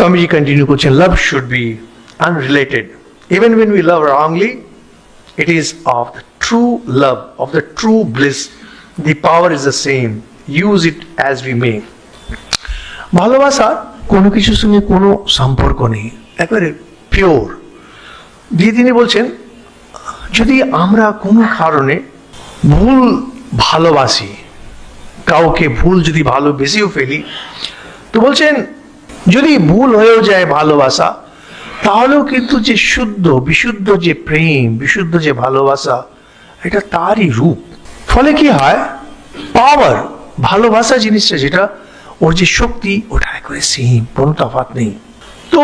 Swamiji continue করছেন, love should be unrelated. Even when we love wrongly, it is of the true love, of the true bliss. The power is the same. Use it as we may. ভালোবাসা কোনো কিছুর সঙ্গে কোনো সম্পর্ক নেই, একেবারে pure. দিয়ে তিনি বলছেন, যদি আমরা কোনো কারণে ভুল ভালোবাসি, কাউকে ভুল যদি ভালোবেসেও ফেলি, তো বলছেন যদি ভুল হয়েও যায় ভালোবাসা, তাহলেও কিন্তু যে শুদ্ধ বিশুদ্ধ যে প্রেম, বিশুদ্ধ যে ভালোবাসা, এটা তারই রূপ। ফলে কি হয়, পাওয়ার, ভালোবাসা জিনিসটা যেটা, ওর যে শক্তি, ওটা করে সেম, কোনো তফাৎ নেই। তো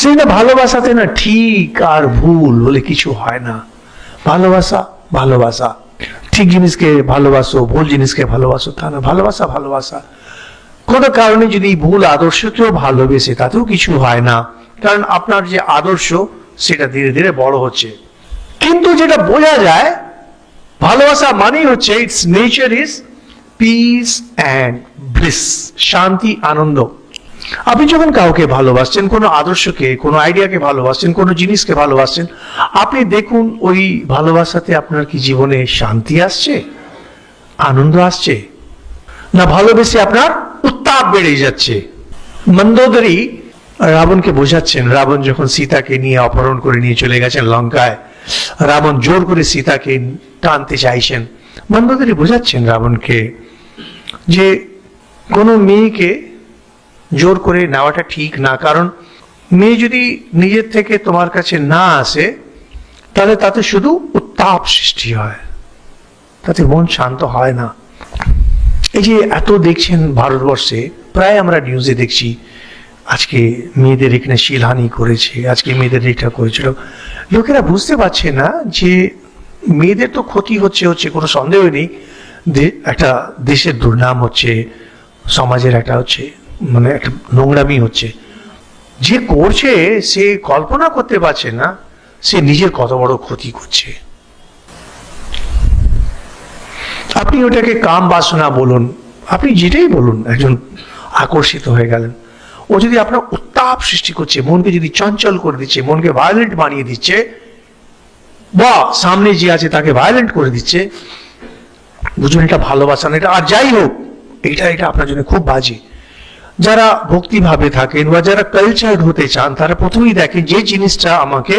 সেটা ভালোবাসাতে না ঠিক আর ভুল বলে কিছু হয় না। ভালোবাসা ভালোবাসা, ঠিক জিনিসকে ভালোবাসো, ভুল জিনিসকে ভালোবাসো তা না, ভালোবাসা ভালোবাসা। কোনো কারণে যদি ভুল আদর্শকেও ভালোবেসে, তাতেও কিছু হয় না, কারণ আপনার যে আদর্শ সেটা ধীরে ধীরে বড় হচ্ছে। কিন্তু যেটা বোঝা যায়, ভালোবাসা মানেই হচ্ছে it's nature is piece and bliss, শান্তি, আনন্দ। আপনি যখন কাউকে ভালোবাসছেন, কোনো আদর্শকে, কোনো আইডিয়াকে ভালোবাসছেন, কোনো জিনিসকে ভালোবাসছেন, আপনি দেখুন ওই ভালোবাসাতে আপনার কি জীবনে শান্তি আসছে, আনন্দ আসছে, না ভালোবেসে আপনার উত্তাপ বেড়ে যাচ্ছে। মন্দোদরী রাবণকে বোঝাচ্ছেন, রাবণ যখন সীতাকে নিয়ে অপহরণ করে নিয়ে চলে গেছেন লঙ্কায়, রাবণ জোর করে সীতাকে টানতে চাইছেন। মন্দোদরী বোঝাচ্ছেন রাবণকে যে কোনো মেয়েকে জোর করে নেওয়াটা ঠিক না, কারণ মেয়ে যদি নিজের থেকে তোমার কাছে না আসে, তাহলে তাতে শুধু উত্তাপ সৃষ্টি হয়, তাতে মন শান্ত হয় না। এই যে এত দেখছেন ভারতবর্ষে, প্রায় আমরা নিউজে দেখছি, আজকে মেয়েদের এখানে শিলহানি করেছে, আজকে মেয়েদের এটা করেছিল। লোকেরা বুঝতে পারছে না যে মেয়েদের তো ক্ষতি হচ্ছে, কোনো সন্দেহ নেই, একটা দেশের দুর্নাম হচ্ছে, সমাজের একটা হচ্ছে, মানে একটা নোংরামি হচ্ছে। যে করছে সে কল্পনা করতে পারছে না সে নিজের কত বড় ক্ষতি করছে। আপনি ওটাকে কাম বাসনা বলুন, আপনি যেটাই বলুন, একজন আকর্ষিত হয়ে গেলেন, ও যদি আপনার উত্তাপ সৃষ্টি করছে, মনকে যদি চঞ্চল করে দিচ্ছে, মনকে ভায়োলেন্ট বানিয়ে দিচ্ছে, বা সামনে যে আছে তাকে ভায়োলেন্ট করে দিচ্ছে, বুঝুন এটা ভালোবাসা না। এটা আর যাই হোক, এটা আপনার জন্য খুব বাজে। যারা ভক্তিভাবে থাকেন বা যারা কালচার্ড হতে চান, তারা প্রথমেই দেখেন যে জিনিসটা আমাকে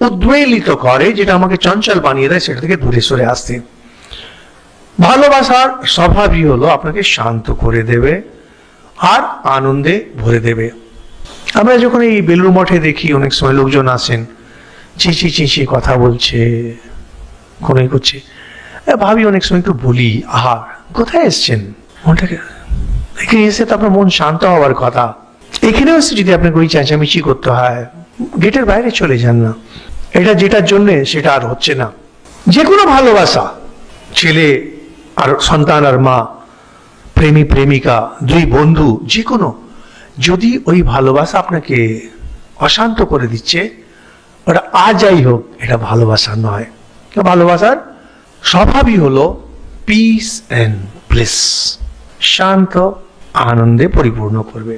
উদ্বেলিত করে, যেটা আমাকে চঞ্চল বানিয়ে দেয়, সেটা থেকে দূরে সরে আসতে। ভালোবাসার স্বভাবই হলো আপনাকে শান্ত করে দেবে আর আনন্দে ভরে দেবে। আমরা যখন এই বেলুড় মঠে দেখি, অনেক সময় লোকজন আসেন, চেঁচিয়ে চেঁচিয়ে কথা বলছে, কোনো করছে, ভাবি অনেক সময় একটু বলি, আহা কোথায় এসছেন, মনটাকে এখানে এসে তো আপনার মন শান্ত হওয়ার কথা। এখানেও এসে যদি আপনাকে ওই চেঁচামেচি করতে হয়, গেটের বাইরে চলে যান না। এটা যেটার জন্যে সেটা আর হচ্ছে না। যে কোনো ভালোবাসা, ছেলে আর সন্তান আর মা, প্রেমী প্রেমিকা, দুই বন্ধু, যে কোনো, যদি ওই ভালোবাসা আপনাকে অশান্ত করে দিচ্ছে, ওটা আর যাই হোক, এটা ভালোবাসা নয়। ভালোবাসার স্বভাবই হলো পিস অ্যান্ড ব্লিস, শান্ত আনন্দে পরিপূর্ণ করবে।